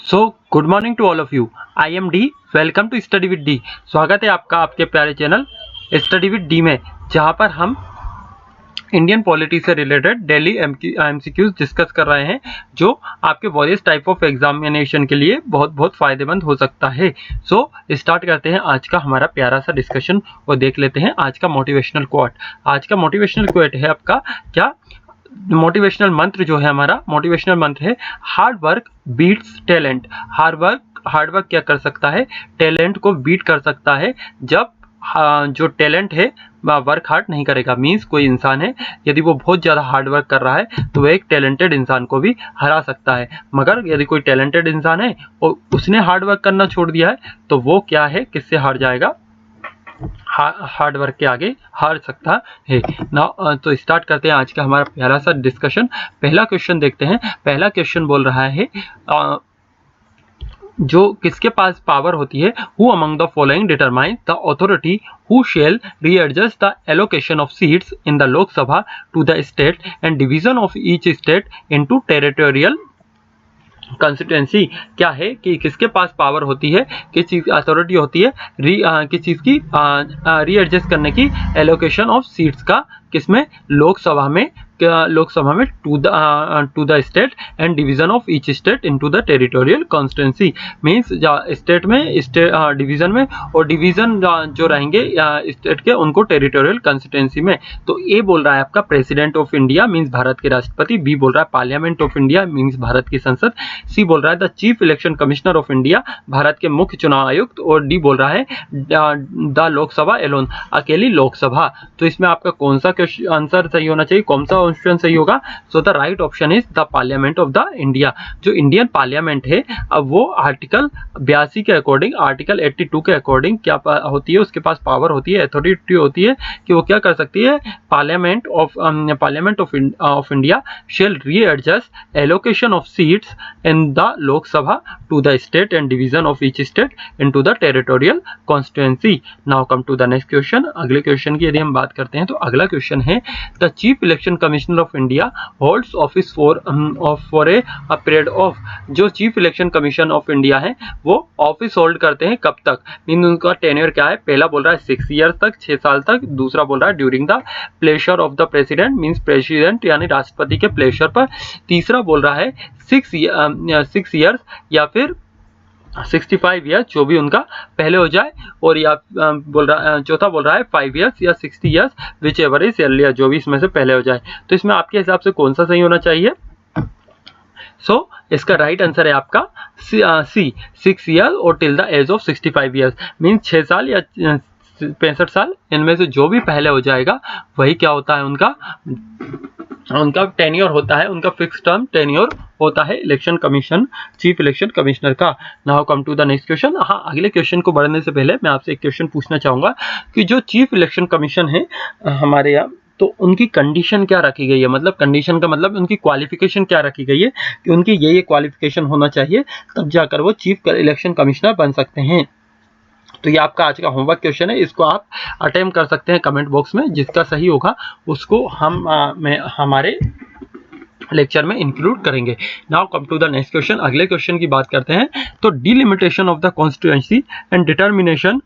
So good morning to all of you. I am D. Welcome to study with D. स्वागत है आपका आपके प्यारे चैनल स्टडी विद डी में, जहां पर हम इंडियन पॉलिटी से रिलेटेड डेली एमसीक्यूज डिस्कस कर रहे हैं, जो आपके वॉरियस टाइप ऑफ एग्जामिनेशन के लिए बहुत बहुत फायदेमंद हो सकता है। सो स्टार्ट करते हैं आज का हमारा प्यारा सा डिस्कशन और देख लेते हैं आज का मोटिवेशनल कोट। आज का मोटिवेशनल कोट है आपका क्या, मोटिवेशनल मंत्र जो है हमारा मोटिवेशनल मंत्र है, hard work beats talent. Hard work क्या कर सकता है, टैलेंट को बीट कर सकता है। जब जो टैलेंट है वर्क हार्ड नहीं करेगा, मीन्स कोई इंसान है यदि वो बहुत ज़्यादा हार्ड वर्क कर रहा है तो वह एक टैलेंटेड इंसान को भी हरा सकता है। मगर यदि कोई टैलेंटेड इंसान है और उसने हार्ड वर्क करना छोड़ दिया है तो वो क्या है, किससे हार जाएगा, हार्ड वर्क के आगे हार सकता है ना। तो स्टार्ट करते हैं आज का हमारा प्यारा सा डिस्कशन। पहला क्वेश्चन देखते हैं। पहला क्वेश्चन बोल रहा है जो किसके पास पावर होती है, who among the following determine the authority who shall readjust the allocation of seats in the Lok Sabha to the state and division of each state into territorial constituency. क्या है कि किसके पास पावर होती है, किस चीज़ की अथॉरिटी होती है किस चीज़ की रीएडजस्ट करने की, एलोकेशन ऑफ सीट्स का, किसमें, लोकसभा में to the state and division of each state into the territorial constituency. Means state में डिवीजन में, और डिवीजन जो रहेंगे स्टेट के उनको टेरिटोरियल कॉन्स्टिट्यूएंसी में। तो ए बोल रहा है आपका president of India means Bharat के राष्ट्रपति, बी बोल रहा है parliament of India means Bharat की संसद, सी बोल रहा है the chief election commissioner of India Bharat के मुख्य चुनाव आयुक्त, और डी बोल रहा है द लोकसभा एलोन अकेली लोकसभा। तो इसमें आपका कौन सा आंसर सही होना चाहिए, कौन सा ऑप्शन सही होगा? सो the right option is the parliament of the India. जो इंडियन पार्लियामेंट है अब वो आर्टिकल 82 के अकॉर्डिंग, आर्टिकल 82 के अकॉर्डिंग क्या होती है, उसके पास पावर होती है, अथॉरिटी होती है कि वो क्या कर सकती है, parliament of India shall readjust allocation of seats in the Lok Sabha to the state and division of each state into the territorial constituency. Now come to the next question. अगले क्वेश्चन की यदि हम बात करते हैं तो अगला क्वेश्चन है, the chief election commissioner of India holds office for a period of. जो chief election commission of India है वो ऑफिस होल्ड करते हैं कब तक, मीन उनका टेन्योर क्या है? पहला बोल रहा है 6 ईयर तक, 6 साल तक। दूसरा बोल रहा है during the pleasure of the president means president यानी राष्ट्रपति के प्लेजर पर। तीसरा बोल रहा है 6 ईयर्स या फिर 65 ईयर्स, जो भी उनका पहले हो जाए, और या चौथा बोल रहा है 5 ईयर्स या 60 years which ever is earlier, जो भी इसमें से पहले हो जाए। तो इसमें आपके हिसाब से कौन सा सही होना चाहिए? सो इसका राइट आंसर है आपका सी, 6 ईयर और till the age of 65 years means 6 साल या 65 साल, इनमें से जो भी पहले हो जाएगा वही क्या होता है, उनका टेन्योर होता है, उनका फिक्स टर्म टेन्योर होता है election commission, chief election commissioner का। Now come to the next question. हाँ, अगले क्वेश्चन को बढ़ने से पहले मैं आपसे एक क्वेश्चन पूछना चाहूँगा कि जो चीफ इलेक्शन कमीशन है हमारे यहाँ, तो उनकी कंडीशन क्या रखी गई है, मतलब कंडीशन का मतलब उनकी क्वालिफिकेशन क्या रखी गई है कि उनकी ये क्वालिफिकेशन होना चाहिए तब जाकर वो चीफ इलेक्शन कमिश्नर बन सकते हैं। तो ये आपका आज का होमवर्क क्वेश्चन है, इसको आप अटेम्प्ट कर सकते हैं कमेंट बॉक्स में। जिसका सही होगा उसको हम हमारे लेक्चर में इंक्लूड करेंगे। Now come to the next question. अगले क्वेश्चन की बात करते हैं तो delimitation of the constituency and determination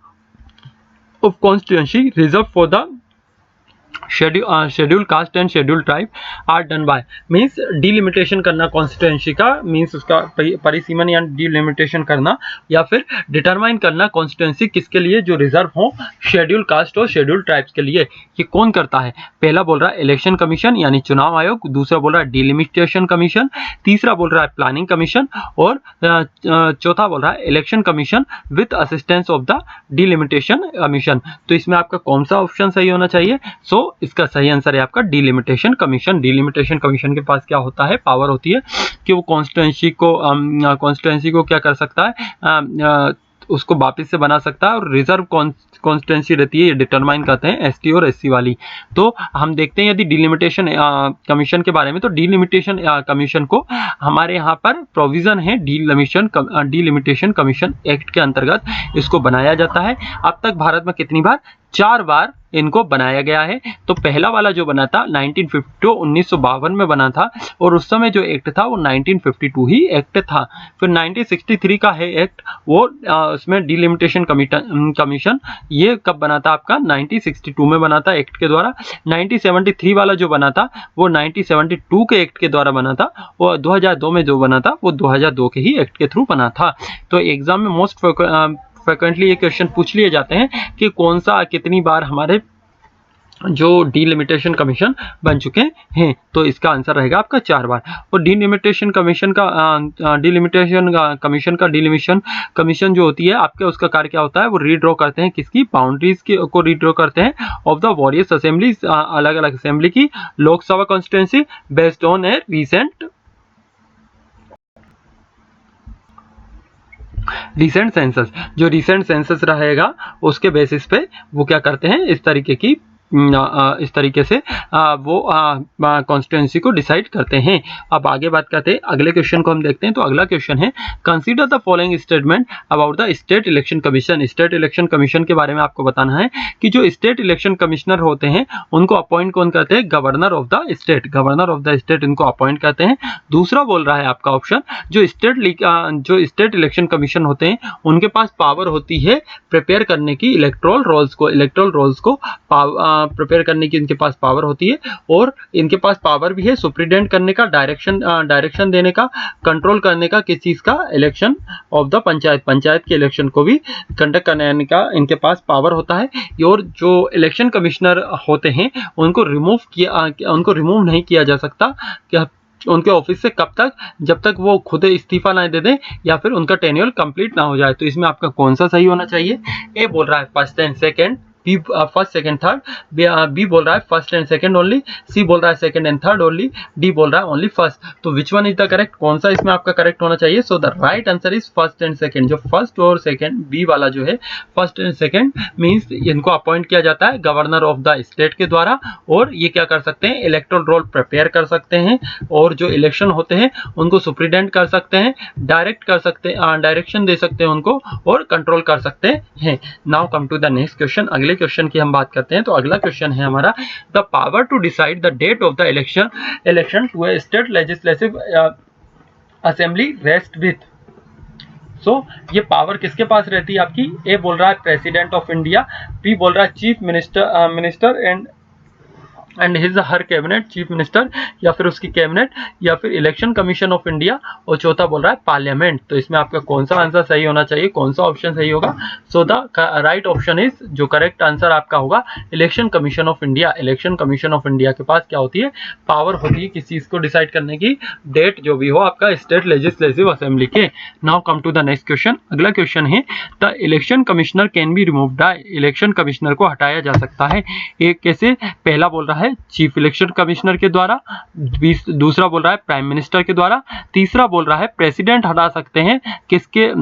of constituency reserve for the schedule caste and schedule tribe are done by. Means delimitation करना कॉन्स्टिट्यूएंसी का, मीन्स उसका परिसीमन या डिलिमिटेशन करना, या फिर डिटरमाइन करना कॉन्स्टिट्यूएंसी किसके लिए, जो रिजर्व हो शेड्यूल कास्ट और शेड्यूल ट्राइब्स के लिए। ये कौन करता है? पहला बोल रहा है इलेक्शन कमीशन यानी चुनाव आयोग, दूसरा बोल रहा है डिलिमिटेशन कमीशन, तीसरा बोल रहा है प्लानिंग कमीशन, और चौथा बोल रहा है election commission with assistance of the delimitation commission. तो इसमें आपका कौन सा ऑप्शन सही होना चाहिए? सो इसका सही आंसर है आपका डिलिमिटेशन कमीशन। डिलिमिटेशन कमीशन के पास क्या होता है, पावर होती है कि वो कॉन्स्टिट्यूएंसी को क्या कर सकता है, उसको वापस से बना सकता है, और रिजर्व कॉन्स्टिट्यूएंसी रहती है, ये डिटरमाइन करते हैं एसटी और एससी वाली। तो हम देखते हैं यदि डिलिमिटेशन कमीशन के बारे में, तो डिलिमिटेशन कमीशन को हमारे यहाँ पर प्रोविजन है डिलिमिटेशन कमीशन एक्ट के अंतर्गत इसको बनाया जाता है। अब तक भारत में कितनी बार? 4 बार इनको बनाया गया है। तो पहला वाला जो बना था 1952 में बना था और उस समय जो एक्ट था वो 1952 ही एक्ट था। फिर 1963 का है एक्ट, वो उसमें डिलिमिटेशन कमीशन ये कब बना था आपका 1962 में बना था एक्ट के द्वारा। 1973 वाला जो बना था वो 1972 के एक्ट के द्वारा बना था और 2002 में जो बना था वो 2002 के ही एक्ट के थ्रू बना था। तो एग्जाम में मोस्ट फ्रिक्वेंटली ये क्वेश्चन पूछ लिए जाते हैं कि कौन सा कितनी बार हमारे जो डिलिमिटेशन कमीशन बन चुके हैं। तो इसका आंसर रहेगा आपका 4 बार। और डिलिमिटेशन कमीशन कमीशन जो होती है आपके, उसका कार्य क्या होता है, वो रीड्रॉ करते हैं किसकी, बाउंड्रीज को रीड्रॉ करते हैं ऑफ द वॉरियस असेंबलीज, अलग अलग असेंबली की Lok Sabha constituency based on A recent census. जो रिसेंट सेंसस रहेगा उसके बेसिस पे वो क्या करते हैं, इस तरीके से वो कॉन्स्टिट्यूंसी को डिसाइड करते हैं। अब आगे बात करते हैं, अगले क्वेश्चन को हम देखते हैं। तो अगला क्वेश्चन है, consider the following statement about the state election commission. State election commission के बारे में आपको बताना है कि जो स्टेट इलेक्शन कमिश्नर होते हैं उनको अपॉइंट कौन करते हैं, governor of the state. Governor of the state इनको अपॉइंट करते हैं। दूसरा बोल रहा है आपका ऑप्शन, जो स्टेट इलेक्शन कमीशन होते हैं उनके पास पावर होती है प्रिपेयर करने की इलेक्टोरल रोल्स को प्रिपेयर करने की इनके पास पावर होती है। और इनके पास पावर भी है सुप्रीडेंट करने का, डायरेक्शन देने का, कंट्रोल करने का, किस चीज का, इलेक्शन ऑफ द पंचायत के इलेक्शन को भी कंडक्ट करने का इनके पास पावर होता है। और जो इलेक्शन कमिश्नर होते हैं उनको रिमूव नहीं किया जा सकता कि उनके ऑफिस से कब तक, जब तक वो खुद इस्तीफा ना दे दें या फिर उनका टेन्योर कंप्लीट ना हो जाए। तो इसमें आपका कौन सा सही होना चाहिए, ए बोल रहा है first and second, B first second third, B बोल रहा है first and second only, C बोल रहा है second and third only, D बोल रहा है ओनली फर्स्ट। तो which one is the correct, कौन सा इसमें आपका करेक्ट होना चाहिए। So the right answer is first and second. जो फर्स्ट और सेकंड बी वाला जो है फर्स्ट एंड सेकंड मींस इनको अपॉइंट किया जाता है गवर्नर ऑफ द स्टेट के द्वारा। और ये क्या कर सकते हैं, इलेक्टोरल रोल प्रिपेयर कर सकते हैं और जो इलेक्शन होते हैं उनको सुप्रीडेंट कर सकते हैं, डायरेक्ट कर सकते हैं, डायरेक्शन दे सकते हैं उनको और कंट्रोल कर सकते हैं। Now come to the next question. अगले क्वेश्चन की हम बात करते हैं। तो अगला क्वेश्चन है हमारा, the power to decide the date of the election to a state legislative assembly rest with. So ये पावर किसके पास रहती है आपकी, ए बोल रहा है प्रेसिडेंट ऑफ इंडिया, बी बोल रहा है chief minister and his her cabinet, chief minister या फिर उसकी कैबिनेट, या फिर इलेक्शन कमीशन ऑफ इंडिया, और चौथा बोल रहा है पार्लियामेंट। तो इसमें आपका कौन सा आंसर सही होना चाहिए, कौन सा ऑप्शन सही होगा। सो द राइट ऑप्शन इज, जो करेक्ट आंसर आपका होगा, election commission of India. Election commission of India के पास क्या होती है, पावर होती है किस चीज को डिसाइड करने की, डेट जो भी हो आपका स्टेट लेजिस्लेटिव असेंबली के। Now come to the next question. अगला क्वेश्चन है, the election commissioner can be removed. Election commissioner को हटाया जा सकता है, एक कैसे, पहला बोल रहा है चीफ इलेक्शन कमिश्नर के द्वारा, दूसरा बोल रहा है प्राइम मिनिस्टर के द्वारा, तीसरा बोल रहा है प्रेसिडेंट हटा सकते हैं किसके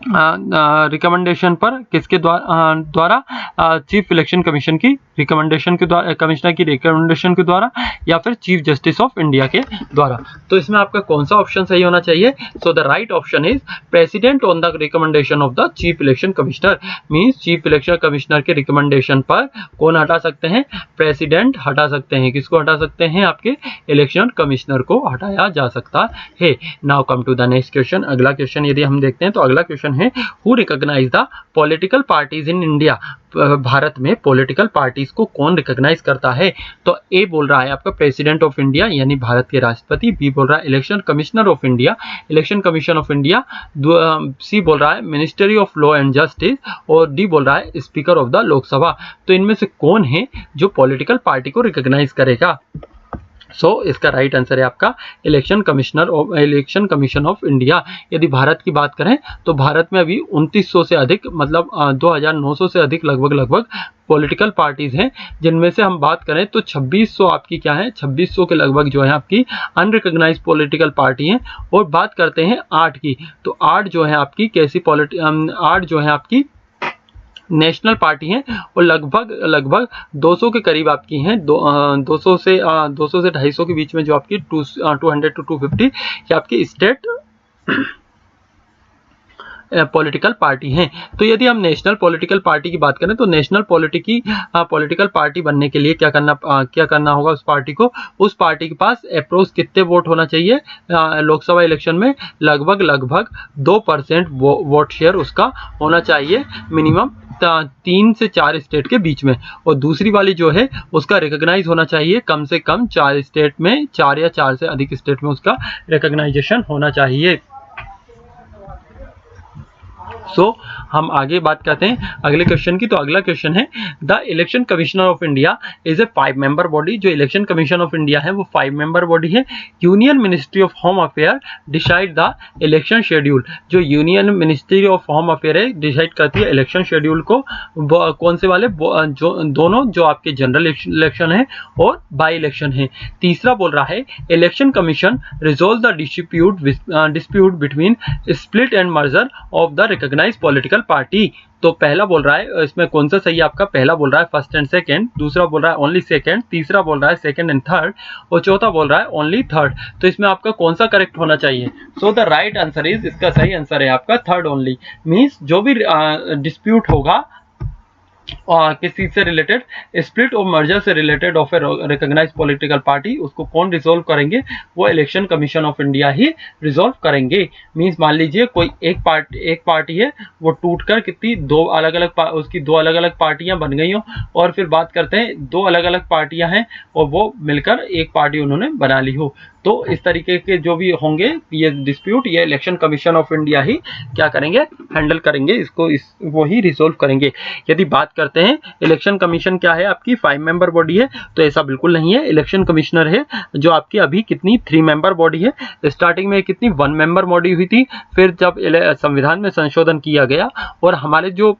रिकमेंडेशन पर, किसके द्वारा चीफ इलेक्शन कमीशन की रिकमेंडेशन के द्वारा, कमिश्नर की रिकमेंडेशन के द्वारा, या फिर चीफ जस्टिस ऑफ इंडिया के द्वारा। तो इसमें आपका कौन सा ऑप्शन सही होना चाहिए। So the right option is president on the recommendation of the chief election commissioner. Means chief election commissioner के रिकमेंडेशन पर कौन हटा सकते हैं, प्रेसिडेंट हटा सकते हैं। किसको हटा सकते हैं, आपके इलेक्शन कमिश्नर को हटाया जा सकता है। Now come to the next question. अगला क्वेश्चन यदि हम देखते हैं तो अगला क्वेश्चन है, who recognise the political parties in India. भारत में पॉलिटिकल पार्टीज को कौन रिकॉग्नाइज करता है। तो ए बोल रहा है आपका प्रेसिडेंट ऑफ इंडिया यानी भारत के राष्ट्रपति, बी बोल रहा है election commissioner of India, election commission of India, C बोल रहा है ministry of law and justice, और डी बोल रहा है स्पीकर ऑफ द लोकसभा। तो इनमें से कौन है जो पॉलिटिकल पार्टी को रिकॉग्नाइज करेगा। सो इसका राइट आंसर है आपका इलेक्शन कमीशन ऑफ इंडिया। यदि भारत की बात करें तो भारत में अभी 2900 से अधिक, मतलब 2900 से अधिक लगभग पॉलिटिकल पार्टीज हैं, जिनमें से हम बात करें तो 2600 आपकी क्या है, 2600 के लगभग जो है आपकी अनरिकॉग्नाइज्ड पॉलिटिकल पार्टी हैं। और बात करते हैं 8 की, तो 8 जो है आपकी कैसी 8 जो है आपकी नेशनल पार्टी हैं और लगभग 200 के करीब आपकी हैं, 200 से 250 के बीच में जो आपकी 200 to 250 ये आपकी स्टेट पॉलिटिकल पार्टी हैं। तो यदि हम नेशनल पॉलिटिकल पार्टी की बात करें तो नेशनल पॉलिटिकल पार्टी बनने के लिए क्या करना होगा उस पार्टी को? उस पार्टी के पास अप्रोच कितने वोट होना चाहिए लोकसभा इलेक्शन में? लगभग 2% वोट शेयर उसका होना चाहिए मिनिमम 3 से 4 स्टेट के बीच में। और दूसरी वाली जो है उसका रिकॉग्नाइज होना चाहिए कम से कम 4 स्टेट में, 4 या 4 से अधिक स्टेट में उसका रिकॉग्नाइजेशन होना चाहिए। हम आगे बात करते हैं अगले क्वेश्चन की। तो अगला क्वेश्चन है the election commissioner of India is a 5 member body. जो इलेक्शन कमीशन ऑफ इंडिया है वो 5 मेंबर बॉडी है। Union ministry of home affair decide the election schedule. जो union ministry of home affair है डिसाइड करती है election schedule को। कौन से वाले? दोनों जो आपके जनरल इलेक्शन है और बाई इलेक्शन है। तीसरा बोल रहा है election commission resolve the dispute between split and merger of the recognised political party. तो पहला बोल रहा है इसमें कौन सा सही है आपका? पहला बोल रहा है फर्स्ट एंड सेकंड, दूसरा बोल रहा है ओनली सेकंड, तीसरा बोल रहा है सेकंड एंड थर्ड और चौथा बोल रहा है ओनली थर्ड। तो इसमें आपका कौन सा करेक्ट होना चाहिए? So the right answer is, इसका सही आंसर है आपका थर्ड ओनली। मींस जो भी डिस्प्यूट होगा किसी से रिलेटेड, स्प्लिट और मर्जर से related of a recognised political party, उसको कौन रिजोल्व करेंगे? वो इलेक्शन कमीशन ऑफ इंडिया ही रिजोल्व करेंगे। मींस मान लीजिए कोई एक पार्टी है वो टूटकर कितनी उसकी दो अलग अलग पार्टियां बन गई हो, और फिर बात करते हैं दो अलग अलग पार्टियां हैं और वो मिलकर एक पार्टी उन्होंने बना ली हो। तो इस तरीके के जो भी होंगे ये डिस्प्यूट, ये इलेक्शन कमीशन ऑफ इंडिया ही क्या करेंगे? हैंडल करेंगे इसको, वो ही रिजोल्व करेंगे। यदि बात करते हैं इलेक्शन कमीशन क्या है आपकी 5 मेंबर बॉडी है, तो ऐसा बिल्कुल नहीं है। इलेक्शन कमिश्नर है जो आपकी अभी कितनी 3 मेंबर बॉडी है। स्टार्टिंग में कितनी 1 मेंबर बॉडी हुई थी, फिर जब संविधान में संशोधन किया गया और हमारे जो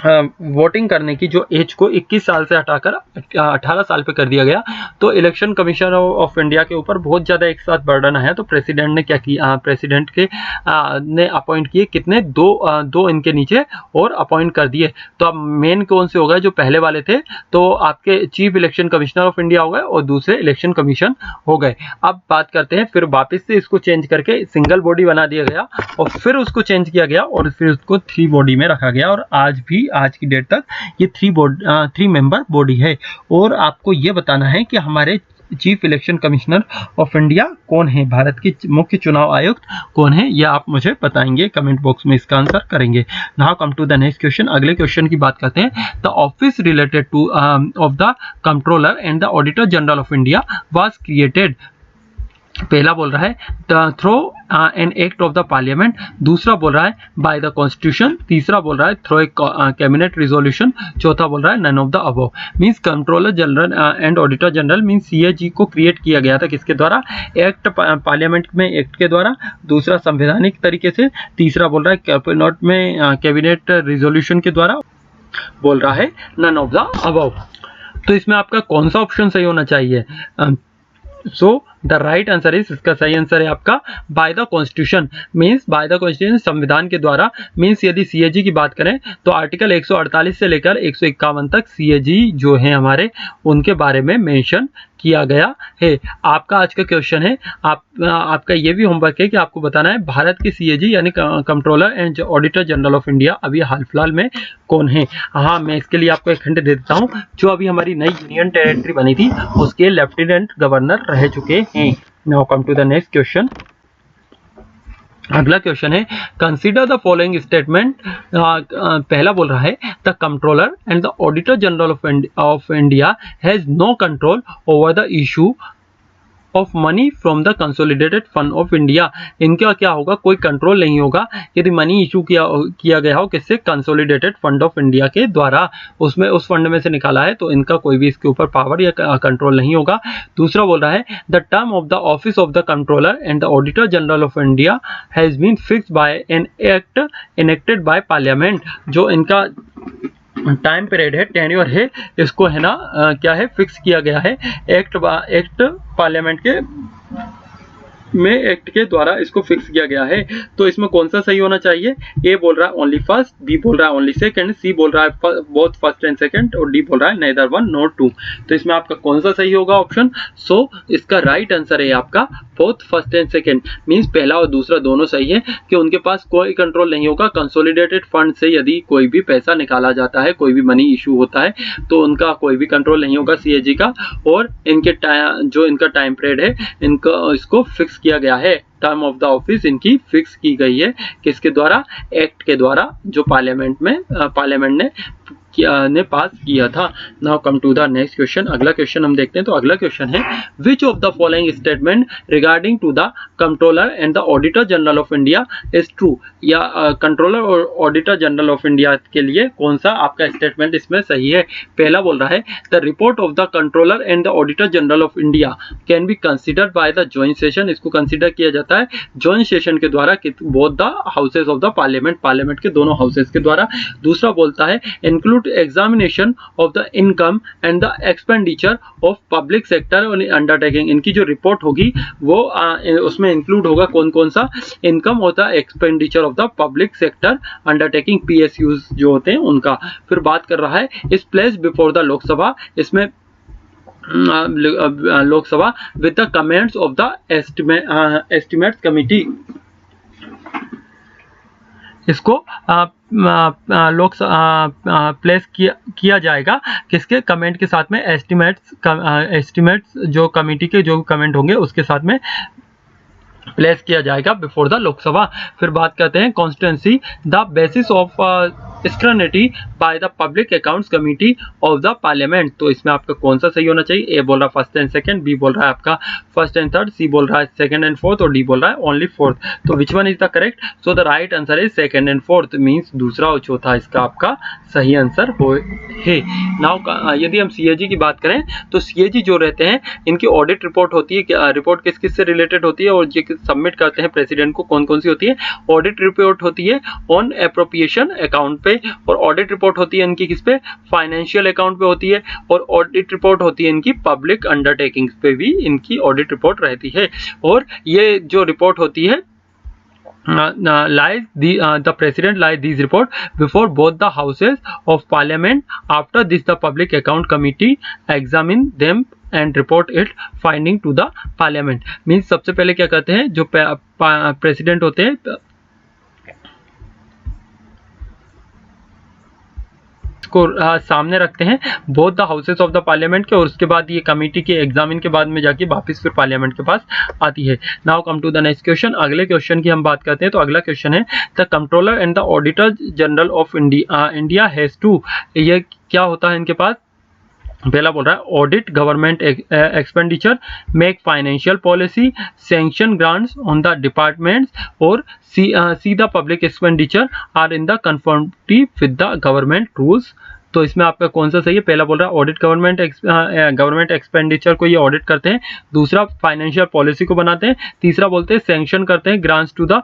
वोटिंग करने की जो एज को 21 साल से हटाकर 18 साल पे कर दिया गया, तो इलेक्शन कमीशन ऑफ इंडिया के ऊपर बहुत ज़्यादा एक साथ बर्डन है। तो प्रेसिडेंट ने क्या किया? प्रेसिडेंट के ने अपॉइंट किए कितने? दो इनके नीचे और अपॉइंट कर दिए। तो अब मेन कौन से हो गए? जो पहले वाले थे तो आपके chief election commissioner of India हो गए और दूसरे इलेक्शन कमीशन हो गए। अब बात करते हैं फिर वापस से इसको चेंज करके सिंगल बॉडी बना दिया गया और फिर उसको चेंज किया गया और फिर उसको 3 बॉडी में रखा गया, और आज की डेट तक ये 3 मेंबर बॉडी है। और आपको ये बताना है कि हमारे chief election commissioner of India कौन है, भारत के मुख्य चुनाव आयुक्त कौन है, ये आप मुझे बताएंगे, कमेंट बॉक्स में इसका आंसर करेंगे। Now come to the next question. अगले क्वेश्चन की बात करते हैं। The office related to of the controller and the auditor general of India was created. पहला बोल रहा है through an act of the parliament, दूसरा बोल रहा है बाय द कॉन्स्टिट्यूशन, तीसरा बोल रहा है थ्रो ए कैबिनेट रिजोल्यूशन, चौथा बोल रहा है none of the above. Means controller general and auditor general means CAG को क्रिएट किया गया था किसके द्वारा? एक्ट, पार्लियामेंट में एक्ट के द्वारा, दूसरा संवैधानिक तरीके से, तीसरा बोल रहा है कैबिनेट रिजोल्यूशन के द्वारा, बोल रहा है नन ऑफ द अबव। तो इसमें आपका कौन सा ऑप्शन सही होना चाहिए? So the right answer is, इसका सही आंसर है आपका by the constitution. Means by the constitution, संविधान के द्वारा। मींस यदि सीएजी की बात करें तो आर्टिकल 148 से लेकर 151 तक सीएजी जो है हमारे, उनके बारे में मेंशन किया गया है। आपका आज का क्वेश्चन है, आपका ये भी होमवर्क है कि आपको बताना है भारत के सीएजी यानी controller and auditor general of India अभी हाल फिलहाल में कौन है। हाँ, मैं इसके लिए आपको एक हिंट दे देता हूँ। जो अभी हमारी नई यूनियन टेरिटरी बनी थी उसके लेफ्टिनेंट गवर्नर रह चुके हैं। Now come to the next question. अगला क्वेश्चन है कंसीडर द फॉलोइंग स्टेटमेंट। पहला बोल रहा है the controller and the auditor general of India has no control over the issue of money from the consolidated fund of India. इनका क्या होगा? कोई कंट्रोल नहीं होगा यदि मनी इशू किया गया हो किससे? कंसोलिडेटेड फंड ऑफ इंडिया के द्वारा, उसमें उस फंड में से निकाला है, तो इनका कोई भी इसके ऊपर पावर या कंट्रोल नहीं होगा। दूसरा बोल रहा है the term of the office of the controller and the auditor general of India has been fixed by an act enacted by parliament. जो इनका टाइम पीरियड है, टेन्योर है, इसको है ना क्या है? फिक्स किया गया है एक्ट पार्लियामेंट के में एक्ट के द्वारा इसको फिक्स किया गया है। तो इसमें कौन सा सही होना चाहिए? ए बोल रहा है ओनली फर्स्ट, बी बोल रहा है ओनली सेकंड, सी बोल रहा है बोथ फर्स्ट एंड सेकंड और डी बोल रहा है नेदर वन नॉट टू। तो इसमें आपका कौन सा सही होगा ऑप्शन? सो इसका राइट आंसर है आपका both first and second, means पहला और दूसरा दोनों सही है कि उनके पास कोई कंट्रोल नहीं होगा। कंसोलिडेटेड फंड से यदि कोई भी पैसा निकाला जाता है, कोई भी मनी इशू होता है, तो उनका कोई भी कंट्रोल नहीं होगा सीएजी का। और इनके जो इनका टाइम पीरियड है, इनका इसको फिक्स किया गया है, टर्म ऑफ द ऑफिस इनकी फिक्स की गई है किसके द्वारा? एक्ट के द्वारा, जो पार्लियामेंट ने पास किया था। Now come to the next question. अगला क्वेश्चन हम देखते हैं। तो अगला क्वेश्चन है which of the following statement regarding to the controller and the auditor general of India is true? या कंट्रोलर और ऑडिटर जनरल ऑफ इंडिया के लिए कौन सा आपका स्टेटमेंट इसमें सही है? पहला बोल रहा है the report of the controller and the auditor general of India can be considered by the joint session. इसको कंसिडर किया जाता है ज्वाइंट सेशन के द्वारा, both the houses of the parliament के दोनों हाउसेज के द्वारा। दूसरा बोलता है include examination of the income and the expenditure of public sector undertaking. इनकी जो रिपोर्ट होगी वो उसमें इंक्लूड होगा कौन कौन सा? इनकम और the expenditure of the public sector undertaking, PSUs जो होते हैं उनका। फिर बात कर रहा है इस प्लेस बिफोर द लोकसभा, इसमें Lok Sabha with the comments of the estimates committee. इसको प्लेस किया जाएगा किसके? कमेंट के साथ में, एस्टिमेट्स जो कमेटी के जो कमेंट होंगे उसके साथ में प्लेस किया जाएगा बिफोर द लोकसभा। फिर बात करते हैं constituency the basis of scrutiny by the public accounts committee of the parliament. तो इसमें आपका कौन सा सही होना चाहिए? ए बोल रहा है फर्स्ट एंड सेकंड, बी बोल रहा है आपका फर्स्ट एंड थर्ड, सी बोल रहा है सेकंड एंड फोर्थ और डी बोल रहा है ओनली फोर्थ। तो which one is the correct? So the right answer is second and fourth, means दूसरा और चौथा इसका आपका सही आंसर है। नाउ यदि हम सीएजी की बात करें तो सीएजी जो रहते हैं इनकी ऑडिट रिपोर्ट होती है। रिपोर्ट किस किस से रिलेटेड होती है और ये सबमिट करते हैं प्रेसिडेंट को, कौन कौन सी होती है? ऑडिट रिपोर्ट होती है ऑन एप्रोप्रिएशन अकाउंट पे, और ऑडिट रिपोर्ट होती है इनकी किस पे? फाइनेंशियल अकाउंट पे होती है, और ऑडिट रिपोर्ट होती है इनकी पब्लिक अंडरटेकिंग्स पे भी इनकी ऑडिट रिपोर्ट रहती है। और ये जो रिपोर्ट होती है the president lies these report before both the houses of parliament. After this the public account committee examine them and report it finding to the parliament. Means सबसे पहले क्या करते हैं, जो प्रेसिडेंट होते हैं को सामने रखते हैं both the houses of the parliament के, और उसके बाद ये कमेटी के एग्जामिन के बाद में जाके वापस फिर पार्लियामेंट के पास आती है। Now come to the next question. अगले क्वेश्चन की हम बात करते हैं। तो अगला क्वेश्चन है the controller and the auditor general of India has to. ये क्या होता है इनके पास? पहला बोल रहा है audit government expenditure, make financial policy, sanction grants on the departments, और C the public expenditure are in the conformity with the government rules. तो इसमें आपका कौन सा सही है? पहला बोल रहा है ऑडिट गवर्नमेंट एक्सपेंडिचर को ये ऑडिट करते हैं, दूसरा फाइनेंशियल पॉलिसी को बनाते हैं, तीसरा बोलते हैं सैंक्शन करते हैं grants to the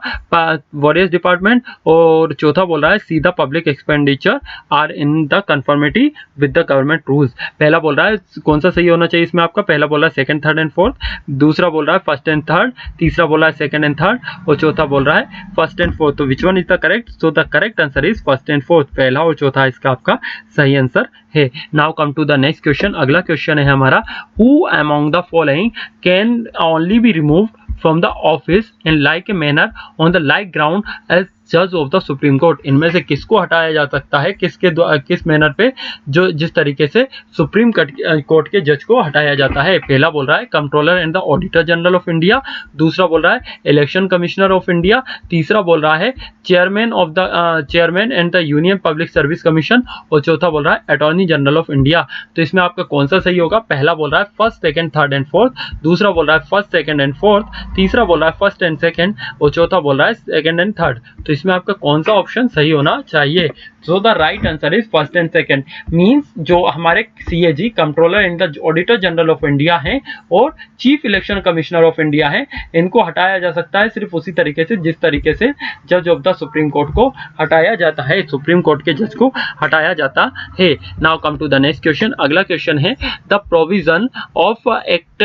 various department, और चौथा बोल रहा है see the public expenditure are in the conformity with the government rules. पहला बोल रहा है कौन सा सही होना चाहिए इसमें आपका? पहला बोल रहा है सेकंड थर्ड एंड फोर्थ, दूसरा बोल रहा है फर्स्ट एंड थर्ड, तीसरा बोल रहा है सेकंड एंड थर्ड, और चौथा बोल रहा है फर्स्ट एंड फोर्थ। तो which one is the correct? So the correct answer is first and fourth, पहला और चौथा इसका आपका सही आंसर है। Now come to the next question. अगला क्वेश्चन है हमारा who among the following can only be removed from the office in like a manner on the like ground as जज ऑफ द सुप्रीम कोर्ट। इनमें से किसको हटाया जा सकता है, किस मैनर पे, जो जिस तरीके से सुप्रीम कोर्ट के जज को हटाया जाता है? पहला बोल रहा है controller and the auditor general of India, दूसरा बोल रहा है इलेक्शन कमिश्नर ऑफ इंडिया, तीसरा बोल रहा है chairman and the union public service commission, और चौथा बोल रहा है अटॉर्नी जनरल ऑफ इंडिया। तो इसमें आपका कौन सा सही होगा? पहला बोल रहा है first second third and fourth, दूसरा बोल रहा है फर्स्ट सेकंड एंड फोर्थ, तीसरा बोल रहा है फर्स्ट एंड सेकंड, और चौथा बोल रहा है सेकंड एंड थर्ड। तो इसमें आपका कौन सा ऑप्शन सही होना चाहिए? So the right answer is first and second. Means जो हमारे CAG controller and the auditor general of India हैं और chief election commissioner of India है, इनको हटाया जा सकता है सिर्फ उसी तरीके से जिस तरीके से जज ऑफ द सुप्रीम कोर्ट को हटाया जाता है, सुप्रीम कोर्ट के जज को हटाया जाता है। Now come to the next question. अगला क्वेश्चन है the provision of act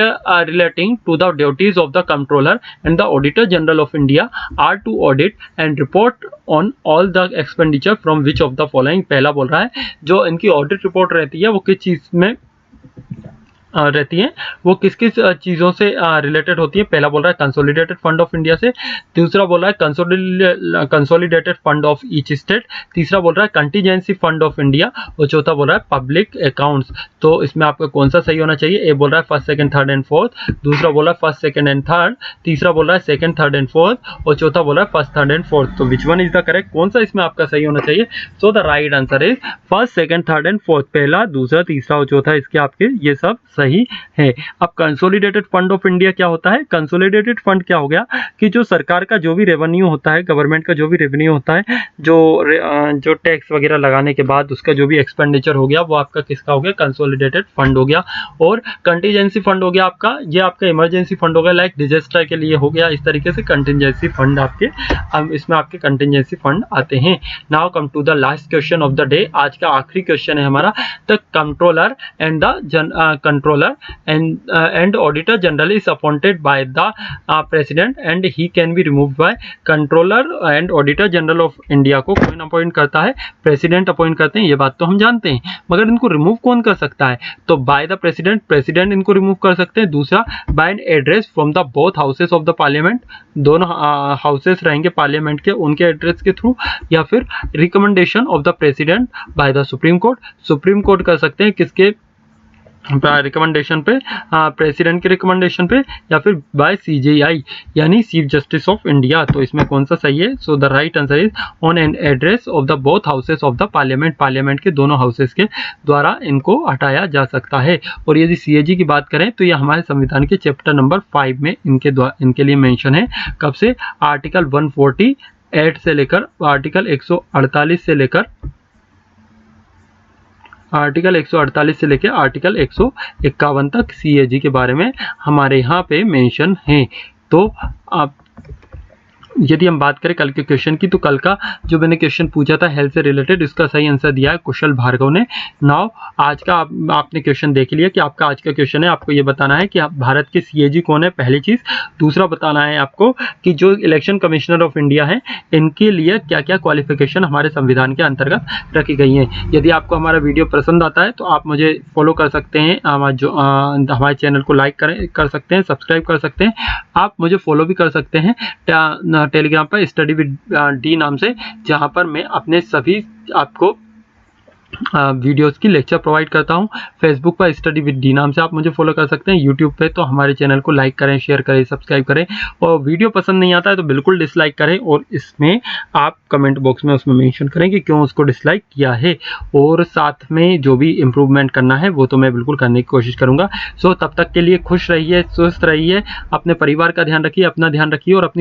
relating to the duties of the controller and the auditor general of India are to audit and report on all the expenditure from which of the following. पहला बोल रहा है जो इनकी audit report रहती है वो किस चीज में रहती हैं, वो किस किस चीज़ों से रिलेटेड होती है। पहला बोल रहा है कंसोलिडेटेड फंड ऑफ इंडिया से, दूसरा बोल रहा है consolidated fund of each state, तीसरा बोल रहा है कंटीजेंसी फंड ऑफ इंडिया और चौथा बोल रहा है पब्लिक अकाउंट्स। तो इसमें आपका कौन सा सही होना चाहिए? ए बोल रहा है first second third and fourth, दूसरा बोल रहा है फर्स्ट सेकंड एंड थर्ड, तीसरा बोल रहा है सेकंड थर्ड एंड फोर्थ और चौथा बोल रहा है फर्स्ट थर्ड एंड फोर्थ। तो which one is the correct? कौन सा इसमें आपका सही होना चाहिए? So the right answer is first second third and fourth. पहला, दूसरा, तीसरा और चौथा इसके आपके ये सब सही है। अब कंसोलिडेटेड फंड ऑफ इंडिया क्या होता है? कंसोलिडेटेड फंड क्या हो गया कि जो सरकार का जो भी रेवेन्यू होता है, गवर्नमेंट का जो भी रेवेन्यू होता है, जो टैक्स वगैरह लगाने के बाद उसका जो भी एक्सपेंडिचर हो गया वो आपका किसका हो गया? कंसोलिडेटेड फंड हो गया। और कंटीजेंसी फंड हो गया आपका, ये आपका इमरजेंसी फंड हो गया, लाइक डिजास्टर के लिए हो गया। इस तरीके से कंटीजेंसी फंड आपके, इसमें आपके कंटीजेंसी फंड आते हैं। Now come to the last question of the day. आज का आखिरी क्वेश्चन है हमारा, the controller and the controller and auditor general is appointed by the president and he can be removed by controller and auditor general of India को कौन appoint करता है? President appoint करते हैं, ये बात तो हम जानते हैं, मगर इनको रिमूव कौन कर सकता है? तो बाय द प्रेसिडेंट, प्रेसिडेंट इनको रिमूव कर सकते हैं। दूसरा, by an address from the both houses of the parliament, दोनों हाउसेस रहेंगे पार्लियामेंट के, उनके एड्रेस के थ्रू, या फिर recommendation of the president by the supreme court. Supreme court कर सकते हैं किसके रिकमेंडेशन पे? प्रेसिडेंट के रिकमेंडेशन पे, या फिर बाय सीजेआई यानी चीफ जस्टिस ऑफ इंडिया। तो इसमें कौन सा सही है? सो the right answer is on an address of the both houses of the parliament, parliament के दोनों हाउसेस के द्वारा इनको हटाया जा सकता है। और यदि सीएजी की बात करें तो ये हमारे संविधान के चैप्टर नंबर 5 में इनके लिए मेंशन है। कब से? आर्टिकल 148 से लेकर आर्टिकल 148 से लेकर आर्टिकल 148 से लेकर आर्टिकल 151 तक सीएजी के बारे में हमारे यहाँ पे मेंशन है। तो आप यदि हम बात करें कल के क्वेश्चन की, तो कल का जो मैंने क्वेश्चन पूछा था हेल्थ से रिलेटेड, इसका सही आंसर दिया है कुशल भार्गव ने। नाउ आज का आपने क्वेश्चन देख लिया कि आपका आज का क्वेश्चन है, आपको ये बताना है कि आप भारत के सीएजी कौन है, पहली चीज़। दूसरा बताना है आपको कि जो इलेक्शन कमिश्नर ऑफ इंडिया है इनके लिए क्या क्या क्वालिफिकेशन हमारे संविधान के अंतर्गत रखी गई हैं। यदि आपको हमारा वीडियो पसंद आता है तो आप मुझे फॉलो कर सकते हैं, हमारे चैनल को लाइक कर सकते हैं, सब्सक्राइब कर सकते हैं, आप मुझे फॉलो भी कर सकते हैं टेलीग्राम पर स्टडी विद डी नाम से, जहां पर मैं अपने सभी आपको वीडियोस की लेक्चर प्रोवाइड करता हूं। फेसबुक पर स्टडी विद डी नाम से आप मुझे फॉलो कर सकते हैं। यूट्यूब पे तो हमारे चैनल को लाइक करें, शेयर करें, सब्सक्राइब करें, और वीडियो पसंद नहीं आता है तो बिल्कुल डिसलाइक करें, और इसमें आप कमेंट बॉक्स में उसमें मेंशन करें कि क्यों उसको डिसलाइक किया है, और साथ में जो भी इम्प्रूवमेंट करना है वो तो मैं बिल्कुल करने की कोशिश करूँगा। सो तब तक के लिए खुश रहिए, स्वस्थ रहिए, अपने परिवार का ध्यान रखिए, अपना ध्यान रखिए और अपनी